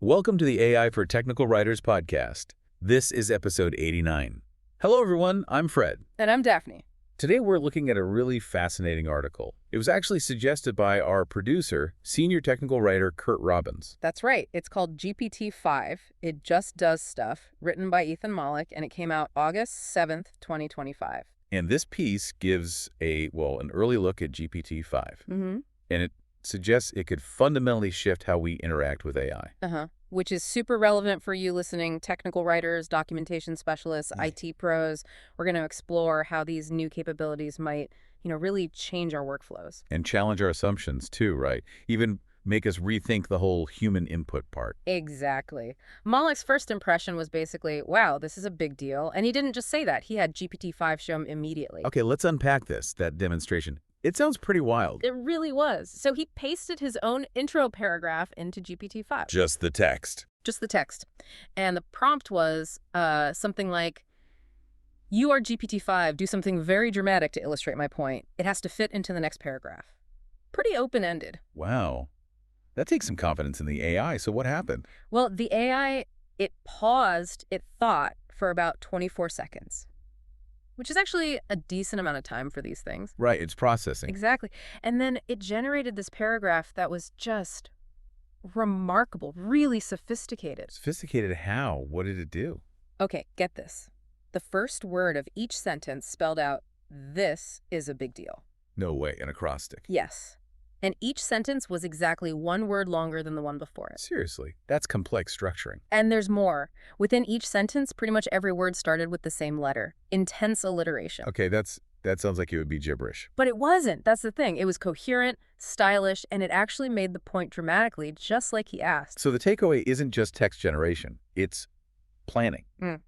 Welcome to the AI for Technical Writers podcast. This is episode 89. Hello, everyone. I'm Fred. And I'm Daphne. Today, we're looking at a really fascinating article. It was actually suggested by our producer, senior technical writer Kurt Robbins. That's right. It's called GPT-5. It Just Does Stuff, written by Ethan Mollick, and it came out August 7th, 2025. And this piece gives an early look at GPT-5. Mm-hmm. And it suggests it could fundamentally shift how we interact with AI. Which is super relevant for you listening, technical writers, documentation specialists, IT pros. We're going to explore how these new capabilities might, really change our workflows. And challenge our assumptions too, right? Even make us rethink the whole human input part. Exactly. Mollick's first impression was basically, wow, this is a big deal. And he didn't just say that. He had GPT-5 show him immediately. Okay, let's unpack that demonstration. It sounds pretty wild. It really was. So he pasted his own intro paragraph into GPT-5. Just the text. Just the text. And the prompt was something like, you are GPT-5, do something very dramatic to illustrate my point. It has to fit into the next paragraph. Pretty open-ended. Wow. That takes some confidence in the AI. So what happened? Well, the AI, it paused, it thought for about 24 seconds. Which is actually a decent amount of time for these things. Right, it's processing. Exactly. And then it generated this paragraph that was just remarkable, really sophisticated. Sophisticated how? What did it do? Okay, get this. The first word of each sentence spelled out, this is a big deal. No way, an acrostic. Yes. And each sentence was exactly one word longer than the one before it. Seriously, that's complex structuring. And there's more. Within each sentence, pretty much every word started with the same letter. Intense alliteration. Okay, that sounds like it would be gibberish. But it wasn't. That's the thing. It was coherent, stylish, and it actually made the point dramatically, just like he asked. So the takeaway isn't just text generation. It's planning,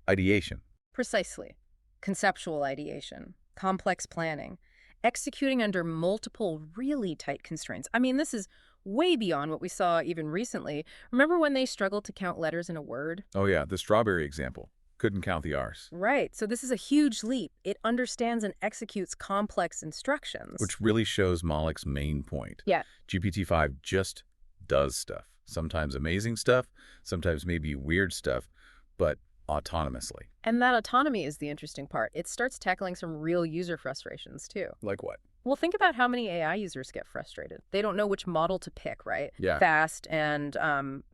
ideation. Precisely. Conceptual ideation, complex planning, executing under multiple really tight constraints. I mean, this is way beyond what we saw even recently. Remember when they struggled to count letters in a word? Oh yeah, the strawberry example. Couldn't count the R's. Right. So this is a huge leap. It understands and executes complex instructions. Which really shows Mollick's main point. Yeah. GPT-5 just does stuff. Sometimes amazing stuff, sometimes maybe weird stuff, but autonomously. And that autonomy is the interesting part. It starts tackling some real user frustrations, too. Like what? Well, think about how many AI users get frustrated. They don't know which model to pick, right? Yeah. Fast and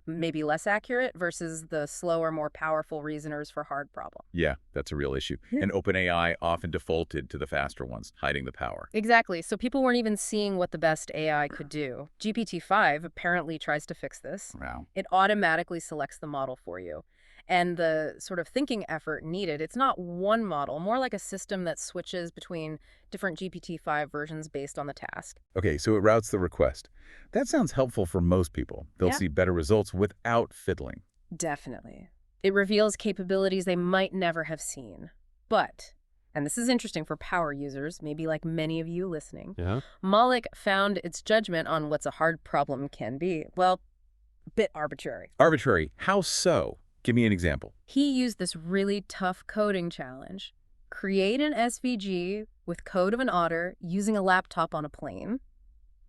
maybe less accurate versus the slower, more powerful reasoners for hard problems. Yeah, that's a real issue. And OpenAI often defaulted to the faster ones, hiding the power. Exactly. So people weren't even seeing what the best AI could do. GPT-5 apparently tries to fix this. Wow. It automatically selects the model for you. And the sort of thinking effort needed, it's not one model, more like a system that switches between different GPT-5 versions based on the task. Okay, so it routes the request. That sounds helpful for most people. They'll see better results without fiddling. Definitely. It reveals capabilities they might never have seen. But, and this is interesting for power users, maybe like many of you listening, Mollick found its judgment on what's a hard problem can be, well, a bit arbitrary. Arbitrary. How so? Give me an example. He used this really tough coding challenge. Create an SVG with code of an otter using a laptop on a plane,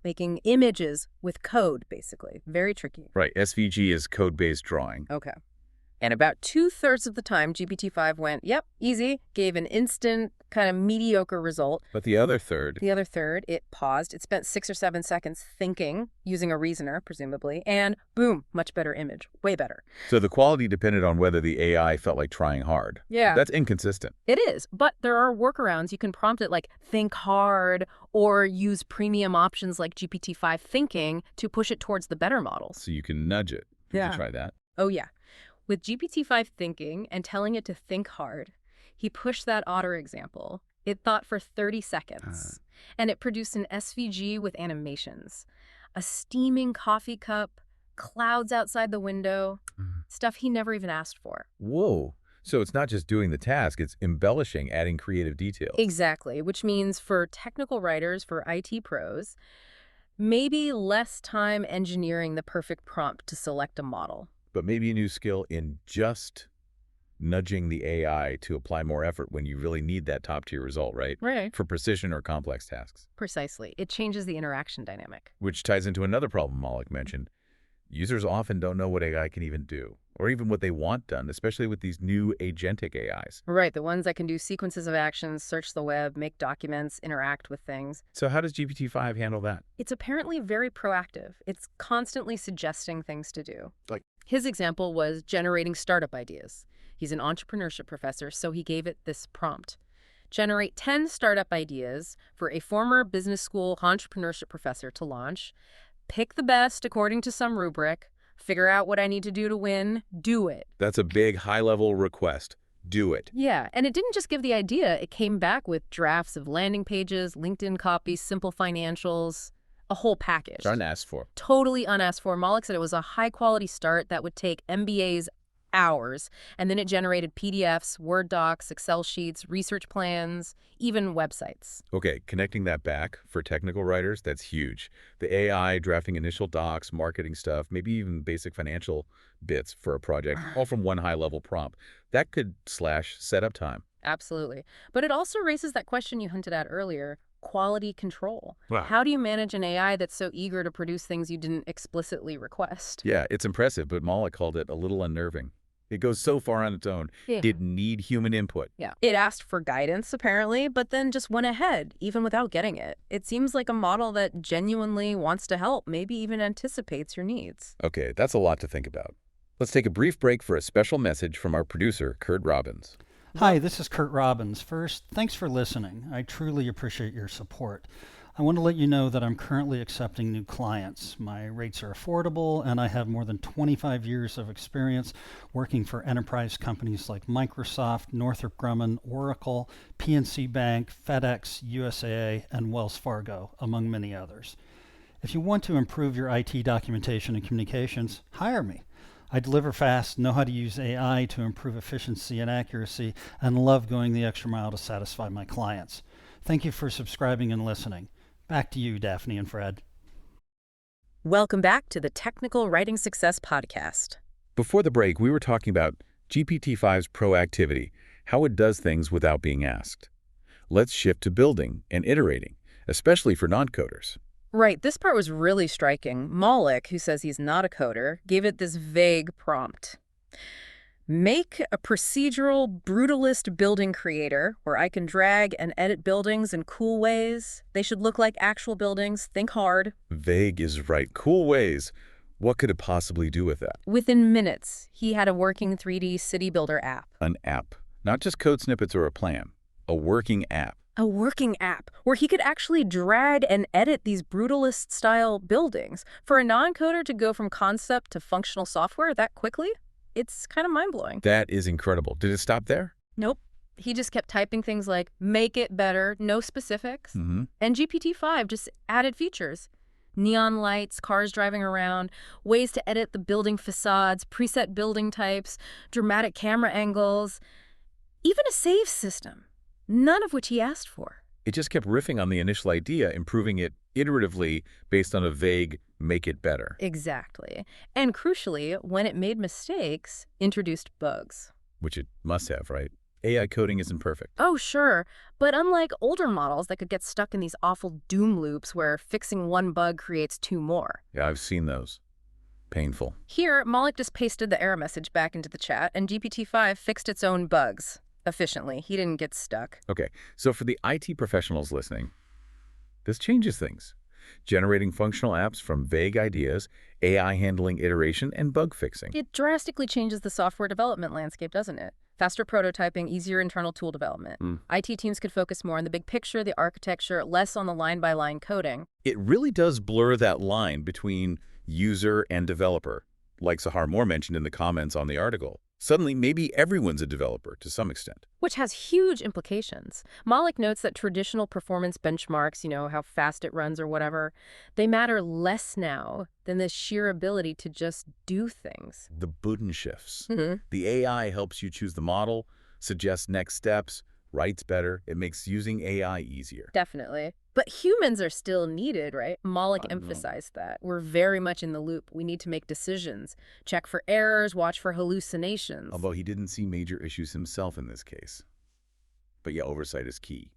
making images with code, basically. Very tricky. Right. SVG is code-based drawing. Okay. And about 2/3 of the time, GPT-5 went, yep, easy, gave an instant kind of mediocre result. But the other third... The other third, it paused. It spent 6 or 7 seconds thinking, using a reasoner, presumably, and boom, much better image. Way better. So the quality depended on whether the AI felt like trying hard. Yeah. That's inconsistent. It is, but there are workarounds. You can prompt it like, think hard, or use premium options like GPT-5 thinking to push it towards the better models. So you can nudge it. Did you try that? Oh, yeah. With GPT-5 thinking and telling it to think hard, he pushed that otter example. It thought for 30 seconds, and it produced an SVG with animations. A steaming coffee cup, clouds outside the window, stuff he never even asked for. Whoa. So it's not just doing the task, it's embellishing, adding creative details. Exactly, which means for technical writers, for IT pros, maybe less time engineering the perfect prompt to select a model. But maybe a new skill in just nudging the AI to apply more effort when you really need that top-tier result, right? Right. For precision or complex tasks. Precisely. It changes the interaction dynamic. Which ties into another problem Mollick mentioned, Users often don't know what AI can even do, or even what they want done, especially with these new agentic AIs. Right, the ones that can do sequences of actions, search the web, make documents, interact with things. So how does GPT-5 handle that? It's apparently very proactive. It's constantly suggesting things to do. Like, His example was generating startup ideas. He's an entrepreneurship professor, so he gave it this prompt. Generate 10 startup ideas for a former business school entrepreneurship professor to launch. Pick the best according to some rubric. Figure out what I need to do to win. Do it. that's a big, high-level request. Do it. Yeah, and it didn't just give the idea. It came back with drafts of landing pages, LinkedIn copies, simple financials, a whole package. Trying to ask for. Totally unasked for. Mollick said it was a high-quality start that would take MBAs hours, and then it generated PDFs, Word docs, Excel sheets, research plans, even websites. Okay, connecting that back for technical writers, that's huge. The AI drafting initial docs, marketing stuff, maybe even basic financial bits for a project, all from one high-level prompt. That could slash setup time. Absolutely. But it also raises that question you hinted at earlier, quality control. Wow. How do you manage an AI that's so eager to produce things you didn't explicitly request? Yeah, it's impressive, but Mollick called it a little unnerving. It goes so far on its own. Yeah. It need human input. Yeah. It asked for guidance, apparently, but then just went ahead, even without getting it. It seems like a model that genuinely wants to help, maybe even anticipates your needs. Okay, that's a lot to think about. Let's take a brief break for a special message from our producer, Kurt Robbins. Hi, this is Kurt Robbins. First, thanks for listening. I truly appreciate your support. I want to let you know that I'm currently accepting new clients. My rates are affordable, and I have more than 25 years of experience working for enterprise companies like Microsoft, Northrop Grumman, Oracle, PNC Bank, FedEx, USAA, and Wells Fargo, among many others. If you want to improve your IT documentation and communications, hire me. I deliver fast, know how to use AI to improve efficiency and accuracy, and love going the extra mile to satisfy my clients. Thank you for subscribing and listening. Back to you, Daphne and Fred. Welcome back to the Technical Writing Success Podcast. Before the break, we were talking about GPT-5's proactivity, how it does things without being asked. Let's shift to building and iterating, especially for non-coders. Right, this part was really striking. Mollick, who says he's not a coder, gave it this vague prompt. Make a procedural, brutalist building creator where I can drag and edit buildings in cool ways. They should look like actual buildings. Think hard. Vague is right. Cool ways. What could it possibly do with that? Within minutes, he had a working 3D city builder app. An app. Not just code snippets or a plan. A working app. A working app where he could actually drag and edit these brutalist-style buildings. For a non-coder to go from concept to functional software that quickly, it's kind of mind-blowing. That is incredible. Did it stop there? Nope. He just kept typing things like, make it better, no specifics. And GPT-5 just added features. Neon lights, cars driving around, ways to edit the building facades, preset building types, dramatic camera angles, even a save system. None of which he asked for. It just kept riffing on the initial idea, improving it iteratively based on a vague make it better. Exactly. And crucially, when it made mistakes, introduced bugs. Which it must have, right? AI coding isn't perfect. Oh, sure. But unlike older models that could get stuck in these awful doom loops where fixing one bug creates two more. Yeah, I've seen those. Painful. Here, Mollick just pasted the error message back into the chat, and GPT-5 fixed its own bugs. Efficiently. He didn't get stuck. Okay, so for the IT professionals listening, this changes things. Generating functional apps from vague ideas, AI handling iteration, and bug fixing. It drastically changes the software development landscape, doesn't it? Faster prototyping, easier internal tool development. IT teams could focus more on the big picture, the architecture, less on the line-by-line coding. It really does blur that line between user and developer, like Sahar Moore mentioned in the comments on the article. Suddenly, maybe everyone's a developer to some extent. Which has huge implications. Mollick notes that traditional performance benchmarks, how fast it runs or whatever, they matter less now than the sheer ability to just do things. The Boden shifts. The AI helps you choose the model, suggests next steps, writes better. It makes using AI easier. Definitely. But humans are still needed, right? Mollick emphasized that. We're very much in the loop. We need to make decisions, check for errors, watch for hallucinations. Although he didn't see major issues himself in this case. But yeah, oversight is key,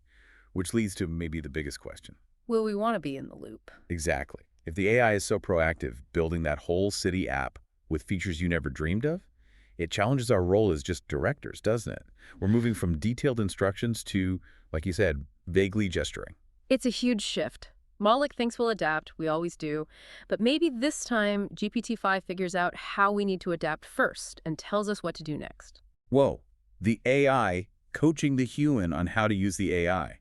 which leads to maybe the biggest question. Will we want to be in the loop? Exactly. If the AI is so proactive, building that whole city app with features you never dreamed of, it challenges our role as just directors, doesn't it? We're moving from detailed instructions to, like you said, vaguely gesturing. It's a huge shift. Mollick thinks we'll adapt, we always do, but maybe this time GPT-5 figures out how we need to adapt first and tells us what to do next. Whoa, the AI coaching the human on how to use the AI.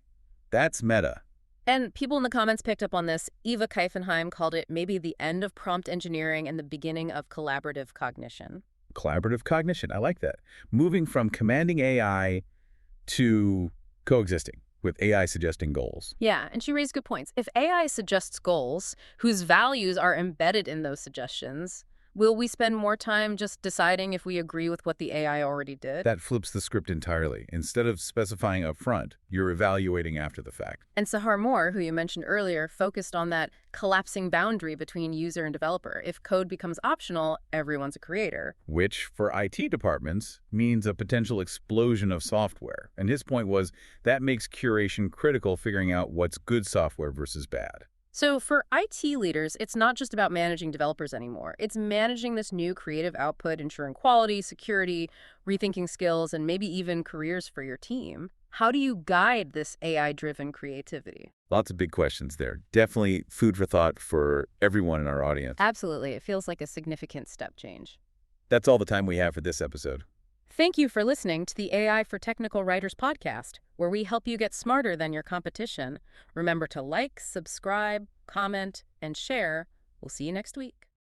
That's meta. And people in the comments picked up on this. Eva Keifenheim called it maybe the end of prompt engineering and the beginning of collaborative cognition. Collaborative cognition, I like that. Moving from commanding AI to coexisting with AI suggesting goals. Yeah, and she raised good points. If AI suggests goals whose values are embedded in those suggestions, will we spend more time just deciding if we agree with what the AI already did? That flips the script entirely. Instead of specifying up front, you're evaluating after the fact. And Sahar Moore, who you mentioned earlier, focused on that collapsing boundary between user and developer. If code becomes optional, everyone's a creator. Which, for IT departments, means a potential explosion of software. And his point was that makes curation critical, figuring out what's good software versus bad. So for IT leaders, it's not just about managing developers anymore. It's managing this new creative output, ensuring quality, security, rethinking skills, and maybe even careers for your team. How do you guide this AI-driven creativity? Lots of big questions there. Definitely food for thought for everyone in our audience. Absolutely. It feels like a significant step change. That's all the time we have for this episode. Thank you for listening to the AI for Technical Writers podcast, where we help you get smarter than your competition. Remember to like, subscribe, comment, and share. We'll see you next week.